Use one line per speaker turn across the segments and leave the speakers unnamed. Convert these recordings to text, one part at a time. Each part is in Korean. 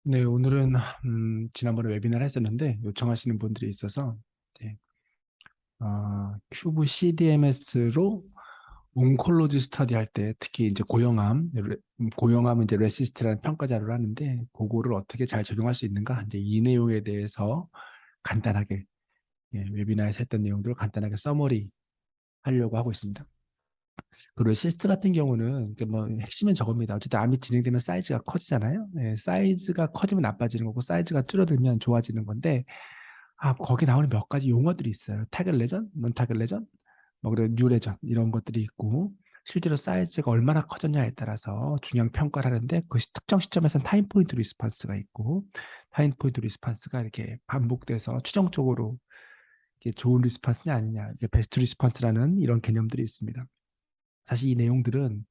네, 오늘은 지난번에 웨비나를 했었는데 요청하시는 분들이 있어서 네, 큐브 CDMS로 온콜로지 스터디 할 때 특히 이제 고형암은 이제 레시스트라는 평가 자료를 하는데 그거를 어떻게 잘 적용할 수 있는가 이제 이 내용에 대해서 간단하게 웨비나에서 했던 내용들을 간단하게 서머리 하려고 하고 있습니다. 그 레시스트 같은 경우는 뭐 핵심은 저겁니다. 어쨌든 암이 진행되면 사이즈가 커지잖아요. 네, 사이즈가 커지면 나빠지는 거고 사이즈가 줄어들면 좋아지는 건데 거기 나오는 몇 가지 용어들이 있어요. 타겟 레전, non 타겟 레전, 뭐 그래 뉴 레전 이런 것들이 있고 실제로 사이즈가 얼마나 커졌냐에 따라서 중요한 평가를 하는데 그 특정 시점에서는 타임 포인트 리스폰스가 있고 타임 포인트 리스폰스가 이렇게 반복돼서 최종적으로 이게 좋은 리스폰스냐 아니냐, 이제 베스트 리스폰스라는 이런 개념들이 있습니다. 사실 이 내용들은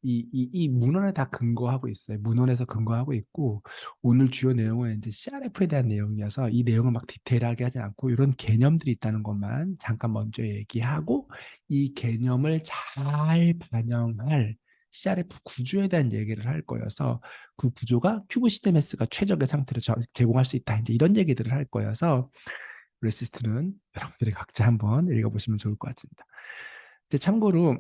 이 문헌에 다 근거하고 있어요. 문헌에서 근거하고 있고, 오늘 주요 내용은 이제 CRF에 대한 내용이어서 이 내용을 막 디테일하게 하지 않고 이런 개념들이 있다는 것만 잠깐 먼저 얘기하고, 이 개념을 잘 반영할 CRF 구조에 대한 얘기를 할 거여서 그 구조가 큐브 시스템스가 최적의 상태로 제공할 수 있다. 이제 이런 얘기들을 할 거여서 레시스트는 여러분들이 각자 한번 읽어보시면 좋을 것 같습니다. 이제 참고로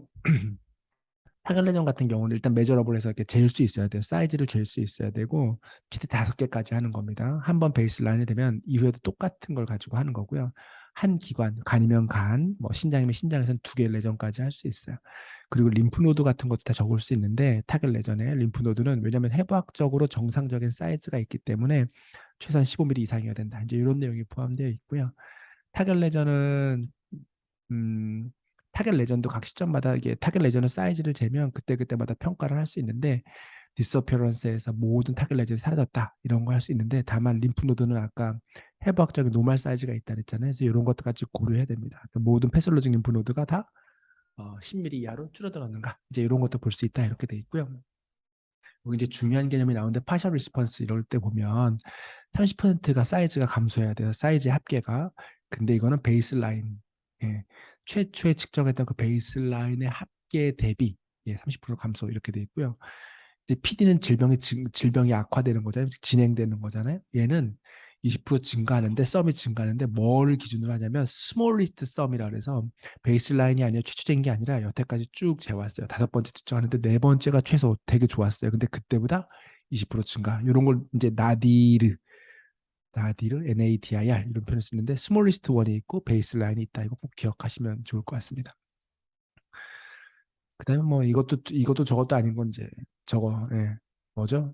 타겟레전 같은 경우는 일단 메저러블해서 이렇게 잴 수 있어야 돼요. 사이즈를 잴 수 있어야 되고 PT 5개까지 하는 겁니다. 한 번 베이스 라인이 되면 이후에도 똑같은 걸 가지고 하는 거고요. 한 기관, 간이면 간, 뭐 신장이면 신장에서는 2개 레전까지 할 수 있어요. 그리고 림프노드 같은 것도 다 적을 수 있는데 타겟 레전에 림프노드는 왜냐하면 해부학적으로 정상적인 사이즈가 있기 때문에 최소한 15mm 이상이어야 된다. 이제 이런 내용이 포함되어 있고요. 타겟 레전은 음, 타겟 레전도 각 시점마다 이게 타겟 레전의 사이즈를 재면 그때그때마다 평가를 할 수 있는데 디스어피어런스에서 모든 타겟 레전이 사라졌다 이런 거 할 수 있는데 다만 림프노드는 아까 해부학적인 노멀 사이즈가 있다 그랬잖아요. 그래서 이런 것도 같이 고려해야 됩니다. 그러니까 모든 패솔로직 림프노드가 다 10mm 이하로 줄어들었는가 이제 이런 것도 볼 수 있다 이렇게 돼 있고요. 여기 이제 중요한 개념이 나오는데 파셜 리스폰스 이럴 때 보면 30%가 사이즈가 감소해야 돼요. 사이즈의 합계가. 근데 이거는 베이스라인. 예. 최초에 측정했던 그 베이스라인의 합계 대비 30% 감소 이렇게 돼 있고요. 이제 PD는 질병이 악화되는 거잖아요. 진행되는 거잖아요. 얘는 20% 증가하는데 썸이 증가하는데 뭘 기준으로 하냐면 스몰리스트 썸이라 그래서 베이스라인이 아니라 최초적인 게 아니라 여태까지 쭉 재왔어요. 5번째 측정하는데 네 번째가 최소 되게 좋았어요. 근데 그때보다 20% 증가. 이런 걸 이제 나디르, NADIR 이런 표현을 쓰는데 스몰리스트 원이 있고 베이스라인이 있다. 이거 꼭 기억하시면 좋을 것 같습니다. 그다음에 뭐 이것도 저것도 아닌 건 이제 저거 뭐죠?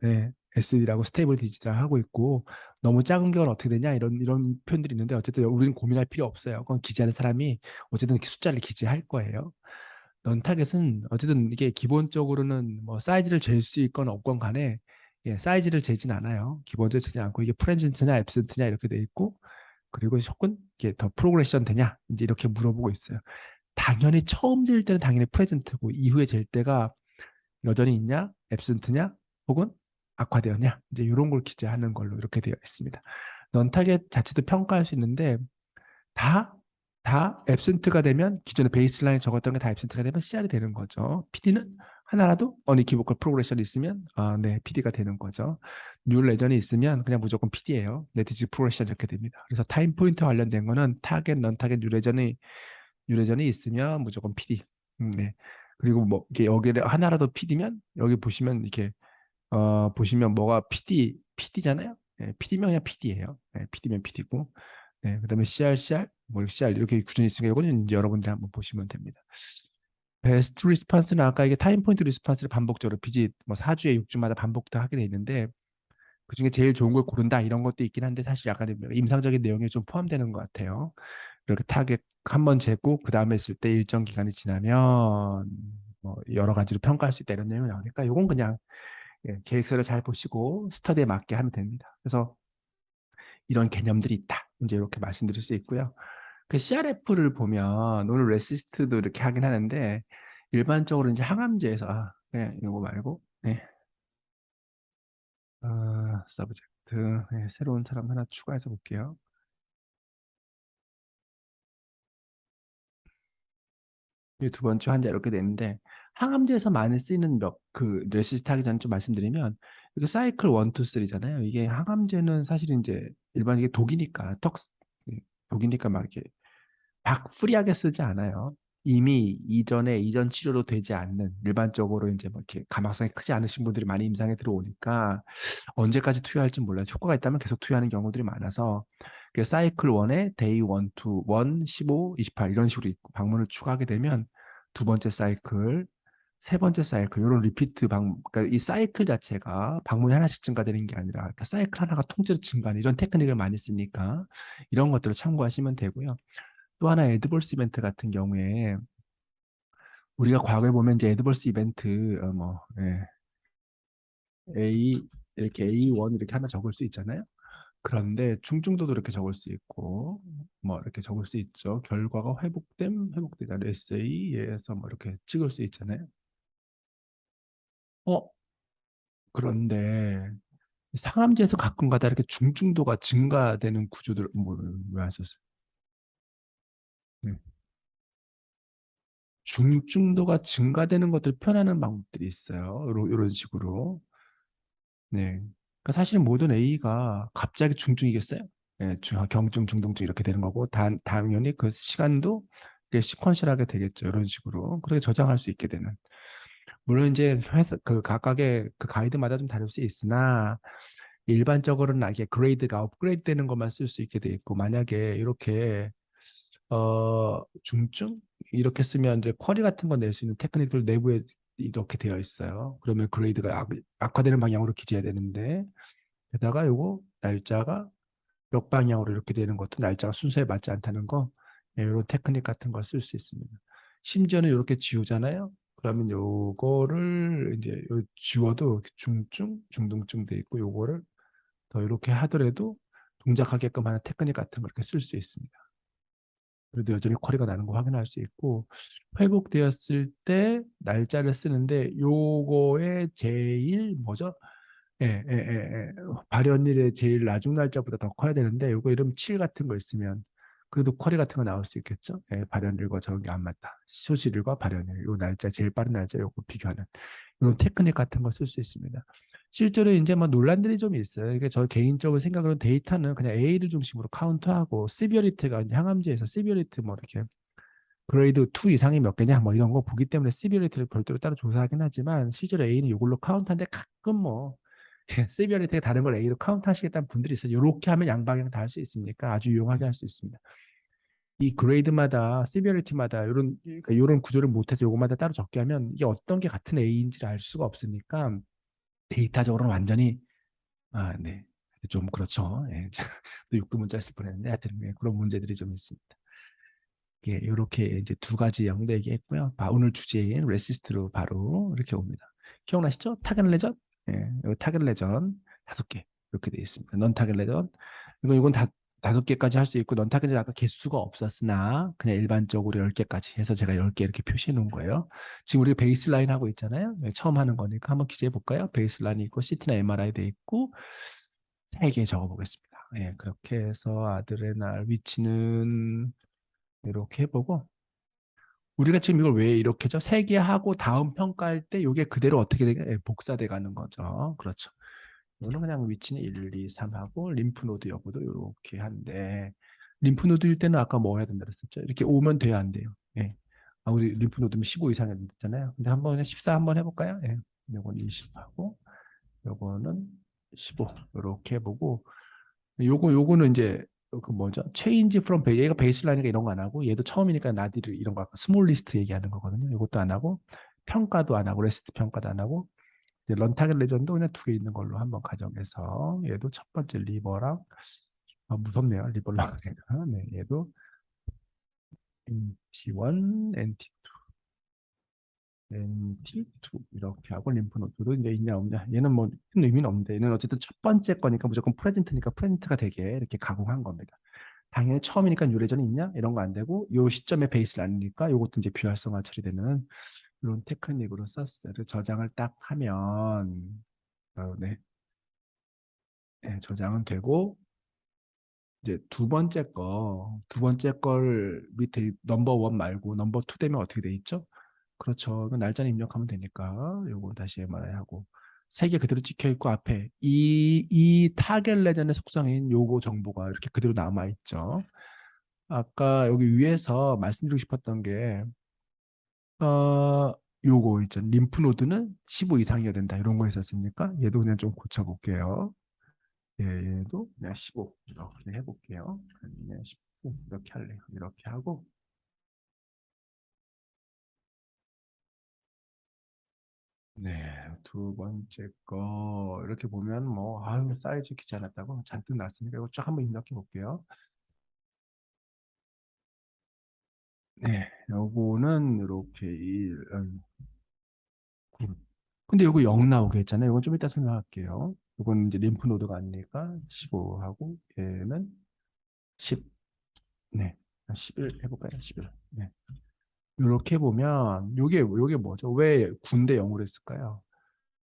SD라고 스테이블 디지털 하고 있고 너무 작은 건 어떻게 되냐 이런 표현들이 있는데 어쨌든 우리는 고민할 필요 없어요. 그건 기재하는 사람이 어쨌든 숫자를 기재할 거예요. 넌 타겟은 어쨌든 이게 기본적으로는 뭐 사이즈를 잴 수 있건 없건 간에 사이즈를 재진 않아요. 기본적으로 재지 않고 이게 프레젠트냐 앱센트냐 이렇게 돼 있고 그리고 혹은 이게 더 프로그레션 되냐 이제 이렇게 물어보고 있어요. 당연히 처음 잴 때는 당연히 프레젠트고 이후에 잴 때가 여전히 있냐, 앱센트냐, 혹은 악화되었냐 이제 이런 걸 기재하는 걸로 이렇게 되어 있습니다. 넌 타겟 자체도 평가할 수 있는데 다, 다 앱센트가 되면 기존의 베이스라인 적었던 게 다 앱센트가 되면 CR이 되는 거죠. PD는 하나라도 어니키보컬 프로그레션이 있으면 네, PD가 되는 거죠. 뉴 레전이 있으면 그냥 무조건 PD예요. 네, 디지 프로그레션 이렇게 됩니다. 그래서 타임 포인트 관련된 거는 타겟, 넌 타겟, 뉴레전이 있으면 무조건 PD. 네. 그리고 뭐 이게 여기에 하나라도 PD면 여기 보시면 이렇게 보시면 뭐가 PD잖아요. 네, PD면 그냥 PD예요. 네, PD면 PD고. 네, 그다음에 CR, 뭐 CR 이렇게 구분이 있으니까 이거는 이제 여러분들이 한번 보시면 됩니다. 베스트 리스판스는 아까 이게 타임 포인트 리스판스를 반복적으로 비짓 뭐 4주에 6주마다 반복도 하게 돼 있는데 그중에 제일 좋은 걸 고른다 이런 것도 있긴 한데 사실 약간 임상적인 내용이 좀 포함되는 것 같아요. 이렇게 타겟 한 번 재고 그 다음에 했을 때 일정 기간이 지나면 뭐 여러 가지로 평가할 수 있다 이런 내용이 나오니까 이건 그냥 계획서를 잘 보시고 스터디에 맞게 하면 됩니다. 그래서 이런 개념들이 있다. 이제 이렇게 말씀드릴 수 있고요. 그 CRF를 보면 오늘 레시스트도 이렇게 하긴 하는데 일반적으로 이제 항암제에서 이거 말고 서브젝트 새로운 사람 하나 추가해서 볼게요. 이 두 번째 환자 이렇게 되는데 항암제에서 많이 쓰이는 그 레시스트 하기 전에 좀 말씀드리면 이게 사이클 1, 2, 3잖아요. 이게 항암제는 사실 이제 일반 이게 독이니까 독이니까 막 이렇게 막 프리하게 쓰지 않아요. 이미 이전 치료로 되지 않는 일반적으로 이제 뭐 이렇게 감압성이 크지 않으신 분들이 많이 임상에 들어오니까 언제까지 투여할지 몰라요. 효과가 있다면 계속 투여하는 경우들이 많아서 그 사이클 1에 데이 1, 2, 1, 15, 28 이런 식으로 있고 방문을 추가하게 되면 두 번째 사이클, 세 번째 사이클 이런 리피트 그러니까 이 사이클 자체가 방문이 하나씩 증가되는 게 아니라 그러니까 사이클 하나가 통째로 증가하는 이런 테크닉을 많이 쓰니까 이런 것들을 참고하시면 되고요. 또 하나 에드벌스 이벤트 같은 경우에 우리가 과거에 보면 이제 에드벌스 이벤트 뭐 A 이렇게 A1 이렇게 하나 적을 수 있잖아요. 그런데 중증도도 이렇게 적을 수 있고 뭐 이렇게 적을 수 있죠. 결과가 회복되다 SA에서 뭐 이렇게 찍을 수 있잖아요. 어 그런데 상암제에서 가끔가다 이렇게 중증도가 증가되는 구조들 뭐왜 하셨어요? 네. 중증도가 증가되는 것들 표현하는 방법들이 있어요. 이런 식으로. 네. 그러니까 사실 모든 A가 갑자기 중증이겠어요? 예, 경증, 중등증 이렇게 되는 거고, 당연히 그 시간도 이게 시퀀셜하게 되겠죠. 이런 식으로. 그렇게 저장할 수 있게 되는. 물론 이제 회사, 그 각각의 그 가이드마다 좀 다를 수 있으나, 일반적으로는 이게 그레이드가 업그레이드 되는 것만 쓸 수 있게 돼 있고, 만약에 이렇게, 중증? 이렇게 쓰면 이제 쿼리 같은 거 낼 수 있는 테크닉들 내부에 이렇게 되어 있어요. 그러면 그레이드가 악화되는 방향으로 기재해야 되는데, 게다가 요거 날짜가 역방향으로 이렇게 되는 것도 날짜가 순서에 맞지 않다는 거 이런 테크닉 같은 걸 쓸 수 있습니다. 심지어는 이렇게 지우잖아요. 그러면 요거를 이제 지워도 중증, 중등증 돼 있고 요거를 더 이렇게 하더라도 동작하게끔 하는 테크닉 같은 걸 이렇게 쓸 수 있습니다. 그래도 여전히 쿼리가 나는 거 확인할 수 있고 회복되었을 때 날짜를 쓰는데 요거에 제일 뭐죠? 발현일의 제일 나중 날짜보다 더 커야 되는데 요거 이름 7 같은 거 있으면 그래도 쿼리 같은 거 나올 수 있겠죠? 예, 발현일과 저런 게 안 맞다. 소실일과 발현일 요 날짜 제일 빠른 날짜 요거 비교하는 이런 테크닉 같은 거 쓸 수 있습니다. 실제로 이제 뭐 논란들이 좀 있어요. 이게 저 개인적으로 생각으로는 데이터는 그냥 A를 중심으로 카운트하고 시비어리티가 항암제에서 시비어리티 뭐 이렇게 그레이드 2 이상이 몇 개냐 뭐 이런 거 보기 때문에 시비어리티를 별도로 따로 조사하긴 하지만 실제로 A는 이걸로 카운트하는데 가끔 뭐 시비어리티가 다른 걸 A로 카운트하시겠다는 분들이 있어요. 이렇게 하면 양방향 다 할 수 있으니까 아주 유용하게 할 수 있습니다. 이 그레이드마다 시비어리티마다 이런 구조를 못해서 요거마다 따로 적게 하면 이게 어떤 게 같은 A인지를 알 수가 없으니까 데이터적으로는 완전히 네. 좀 그렇죠. 예. 또 6급 문자 쓸 뻔했는데 하여튼 그런 문제들이 좀 있습니다. 예, 이렇게 이제 두 가지 영도 얘기했고요. 오늘 주제인 레시스트로 바로 이렇게 옵니다. 기억나시죠? 타겟 레전? 예, 요 타겟 레전 5개 이렇게 되어 있습니다. 넌 타겟 레전 이건 다 5개까지 할 수 있고 넌 타겟은 아까 개수가 없었으나 그냥 일반적으로 10개까지 해서 제가 10개 이렇게 표시해 놓은 거예요. 지금 우리가 베이스라인 하고 있잖아요. 예, 처음 하는 거니까 한번 기재해 볼까요? 베이스라인이 있고 CT나 MRI 돼 있고 3개 적어 보겠습니다. 예, 그렇게 해서 아드레날 위치는 이렇게 해보고 우리가 지금 이걸 왜 이렇게 죠? 세 개 하고 다음 평가할 때 이게 그대로 어떻게 복사돼 가는 거죠. 그렇죠. 이거는 그냥 위치는 1, 2, 3 하고 림프노드 여부도 이렇게 한데 림프노드일 때는 아까 뭐 해야 된다 그랬었죠? 이렇게 오면 돼야 안 돼요. 예. 우리 림프노드면 15 이상 해야 됐잖아요. 근데 한번 14 한번 해볼까요? 예. 요건 20하고 요거는 15 이렇게 해보고 요거는 이제 그 뭐죠? 체인지 프롬 얘가 베이스라인이니까 이런 거 안 하고 얘도 처음이니까 나디를 이런 거 스몰 리스트 얘기하는 거거든요. 이것도 안 하고 평가도 안 하고 레시트 평가도 안 하고 이제 런타겟 레전도 그냥 2개 있는 걸로 한번 가정해서 얘도 첫 번째 리버랑 무섭네요. 리버랑 네, 얘도 NT1, NT2 이렇게 하고 림프노드도 이제 있냐 없냐 얘는 뭐 큰 의미는 없는데 얘는 어쨌든 첫 번째 거니까 무조건 프레젠트니까 프레젠트가 되게 이렇게 가공한 겁니다. 당연히 처음이니까 유래전이 있냐 이런 거 안 되고 요 시점에 베이스를 아니니까 요것도 이제 비활성화 처리되는 이런 테크닉으로 썼어요. 저장을 딱 하면 네, 네, 저장은 되고 이제 두 번째 걸 밑에 넘버 원 말고 넘버 투 되면 어떻게 돼 있죠? 그렇죠. 그 날짜를 입력하면 되니까 요거 다시 MRI 하고 세 개 그대로 찍혀 있고 앞에 이 타겟 레전의 속성인 요거 정보가 이렇게 그대로 남아 있죠. 아까 여기 위에서 말씀드리고 싶었던 게 요거 있죠. 림프 노드는 15 이상이어야 된다. 이런 거 있었으니까 얘도 그냥 좀 고쳐 볼게요. 예, 얘도 그냥 15 이렇게 해 볼게요. 그냥 15 이렇게 할래요. 이렇게 하고 네, 두 번째 거 이렇게 보면 뭐 아유 사이즈 귀찮았다고 잔뜩 났으니까 이거 쫙 한번 입력해 볼게요. 네, 요거는 이렇게 근데 요거 0 나오게 했잖아요. 이건 좀 이따 설명할게요. 요건 이제 림프 노드가 아니니까 15하고 얘는 10. 네. 11 해볼까요? 11. 네. 이렇게 보면 요게 뭐죠? 왜 군대 0으로 했을까요?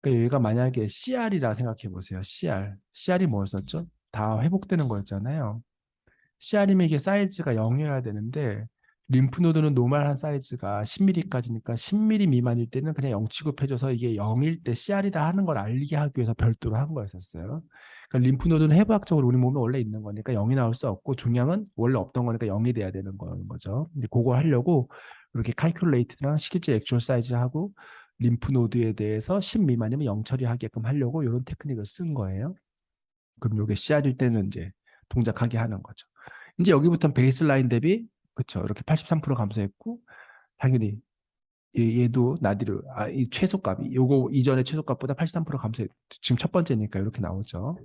그러니까 얘가 만약에 CR이라 생각해 보세요. CR. CR이 뭐였었죠? 다 회복되는 거였잖아요. CR이면 이게 사이즈가 0이어야 되는데 림프노드는 노멀한 사이즈가 10mm까지니까 10mm 미만일 때는 그냥 0 취급해줘서 이게 0일 때 CR이다 하는 걸 알게 하기 위해서 별도로 한 거였었어요. 그러니까 림프노드는 해부학적으로 우리 몸에 원래 있는 거니까 0이 나올 수 없고 종양은 원래 없던 거니까 0이 돼야 되는 거죠. 근데 그거 하려고 이렇게 칼큘레이트랑 실제 액추얼 사이즈하고 림프노드에 대해서 10 미만이면 0 처리하게끔 하려고 이런 테크닉을 쓴 거예요. 그럼 이게 CR일 때는 이제 동작하게 하는 거죠. 이제 여기부터 베이스라인 대비 그렇죠. 이렇게 83% 감소했고 당연히 얘도 나디르 이 최소값이 요거 이전의 최소값보다 83% 감소해 지금 첫 번째니까 이렇게 나오죠.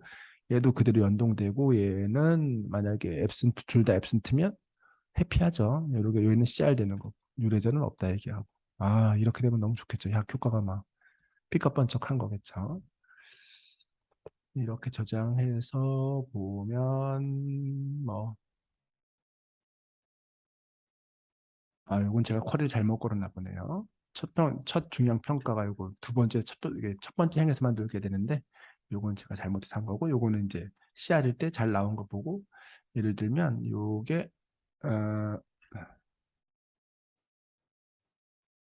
얘도 그대로 연동되고 얘는 만약에 앱센트 둘 다 앱센트면 해피하죠. 이렇게 얘는 CR 되는 거 유래전은 없다 얘기하고 이렇게 되면 너무 좋겠죠. 약 효과가 막 삐까뻔쩍한 거겠죠. 이렇게 저장해서 보면 뭐 이건 제가 쿼리를 잘못 걸었나 보네요. 첫 중요한 평가가 이거 두 번째 이게 첫 번째 행에서만 누르게 되는데 요건 제가 잘못해서 한 거고 요거는 이제 CR일 때 잘 나온 거 보고 예를 들면 요게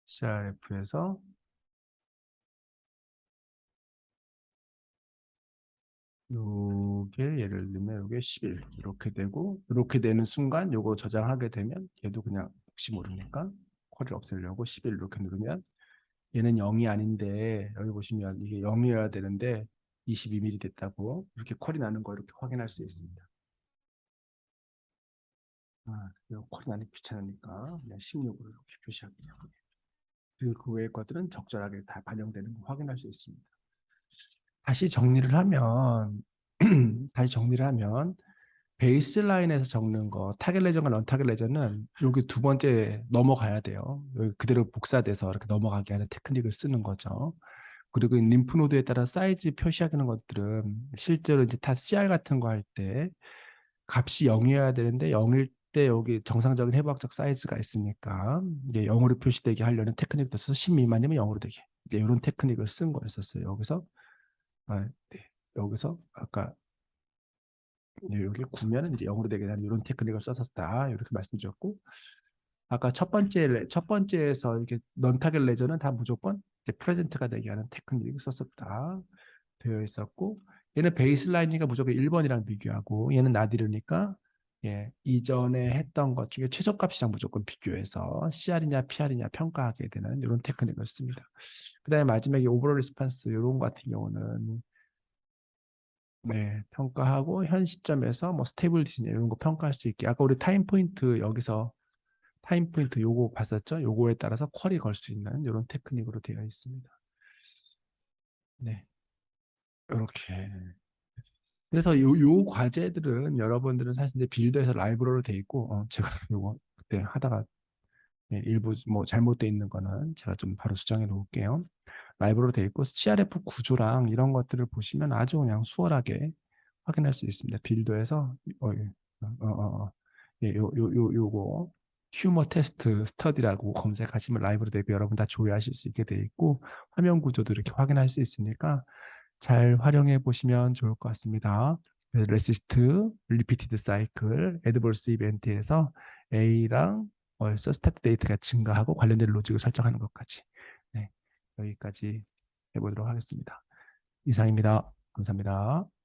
CRF에서 요게 예를 들면 요게 11 이렇게 되고 이렇게 되는 순간 요거 저장하게 되면 얘도 그냥 혹시 모르니까 쿼리를 없애려고 11 이렇게 누르면 얘는 0이 아닌데 여기 보시면 이게 0이어야 되는데 22mm 됐다고 이렇게 컬이 나는 거 이렇게 확인할 수 있습니다. 이거 컬이 나는 게 귀찮으니까 그냥 16으로 이렇게 표시할게요. 그리고 그 외의 것들은 적절하게 다 반영되는 거 확인할 수 있습니다. 다시 정리를 하면 다시 정리를 하면 베이스라인에서 적는 거 타겟 레전과 넌 타겟 레전은 여기 두 번째 넘어가야 돼요. 여기 그대로 복사돼서 이렇게 넘어가게 하는 테크닉을 쓰는 거죠. 그리고 이 림프 노드에 따라 사이즈 표시하는 것들은 실제로 이제 다 CR 같은 거 할 때 값이 0이어야 되는데 0일 때 여기 정상적인 해부학적 사이즈가 있으니까 이게 0으로 표시되게 하려는 테크닉도 써서 10 미만이면 0으로 되게 이제 이런 테크닉을 쓴 거였었어요. 네. 여기서 아까 여기 구면은 이제 0으로 되게 하는 이런 테크닉을 썼었다 이렇게 말씀드렸고 아까 첫 번째에서 이렇게 넌 타겟 레저는 다 무조건 프레젠트가 되게 하는 테크닉을 썼었다 되어 있었고 얘는 베이스라인이니까 무조건 1번이랑 비교하고 얘는 나디르니까 이전에 했던 것 중에 최저값이랑 무조건 비교해서 CR이냐 PR이냐 평가하게 되는 이런 테크닉을 씁니다. 그다음에 마지막에 오버롤 리스판스 이런 거 같은 경우는 평가하고 현 시점에서 뭐 스테이블 디즈니 이런 거 평가할 수 있게 아까 우리 타임 포인트 여기서 타임 포인트 요거 봤었죠? 요거에 따라서 쿼리 걸 수 있는 이런 테크닉으로 되어 있습니다. 네, 이렇게. 그래서 요 과제들은 여러분들은 사실 이제 빌드에서 라이브러로 돼 있고 제가 요거 그때 하다가 일부 뭐 잘못돼 있는 거는 제가 좀 바로 수정해 놓을게요. 라이브러로 돼 있고 CRF 구조랑 이런 것들을 보시면 아주 그냥 수월하게 확인할 수 있습니다. 빌드에서 예. 요거 휴머 테스트 스터디라고 검색하시면 라이브로 되고 여러분 다 조회하실 수 있게 돼 있고 화면 구조도 이렇게 확인할 수 있으니까 잘 활용해 보시면 좋을 것 같습니다. 레시스트, 리피티드 사이클, 애드버스 이벤트에서 A랑 스타트 데이트가 증가하고 관련된 로직을 설정하는 것까지 여기까지 해보도록 하겠습니다. 이상입니다. 감사합니다.